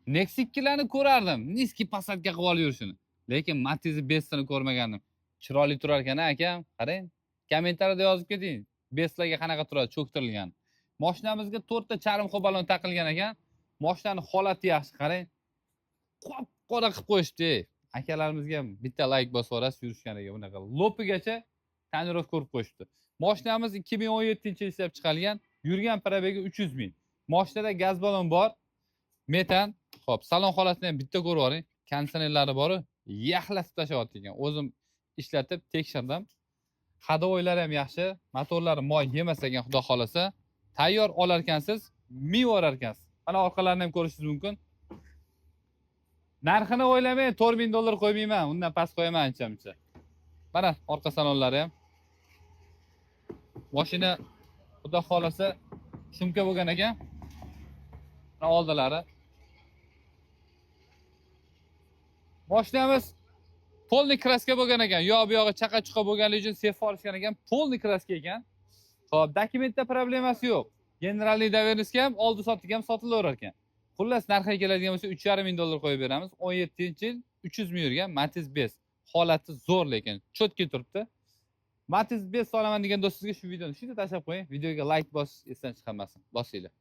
Nexus 2larni ko'rardim. Niski Passatga qilib olib yurishini. Lekin Matiz Best'ni ko'rmagandim. Chiroyli turar ekan akam. Qarang. Kommentariyada yozib keting. Best'larga qanaqa turadi cho'ktirilgan. Mashinamizga 4 ta charmxo balon taqilgan ekan. Mashinaning holati yaxshi, qarang. Qop-qora qilib qo'yishdi. Akalarimizga bitta like bosib yuborasiz yurishgan ekan bunaqa. Lopigacha tonirovka ko'rib qo'yishdi. Mashinamiz 2017-yil ishlab chiqarilgan, yurgan probegi 300 ming. Mashinada gaz balon bor, metan. Xo'p, salon holatini ham bitta ko'rib oling. Konditsionerlari bor-ku, yaxlatib tashayotgan ekan. O'zim ishlatib tekshirdim. Hadovoylari ham yaxshi, motorlari moy yemas ekan, xudo xolasa. Tayyor olar ekansiz, ming olar ekansiz. Mana orqalarini ham ko'rishingiz mumkin. Narxini o'ylamay, $4000 qo'ymayman, undan past qo'yaman ancha-muncha. Mana orqa salonlari ham. Mashina xudo xolasa shumka bo'lgan ekan. Mana oldilari. Mashinamiz polni kraska bo'lgan ekan. Yo bu yog'i chaqa-chuqa bo'lganligi uchun sef olishgan ekan. Polni kraska ekan. Xo'p, dokumentda problemasi yo'q. Generalniy doverniska ham, oldi-sotdik ham sotilaverar ekan. Xullas, narxiga keladigan bo'lsa $3,500 qo'yib beramiz. 17-yil 300 ming yurgan Matiz Best. Holati zo'r lekin, cho'tki turibdi. Matiz Best olaman degan do'stingizga shu videoni shunday tashlab qo'ying. Videoga like bosish esdan chiqarmasin. Bosinglar.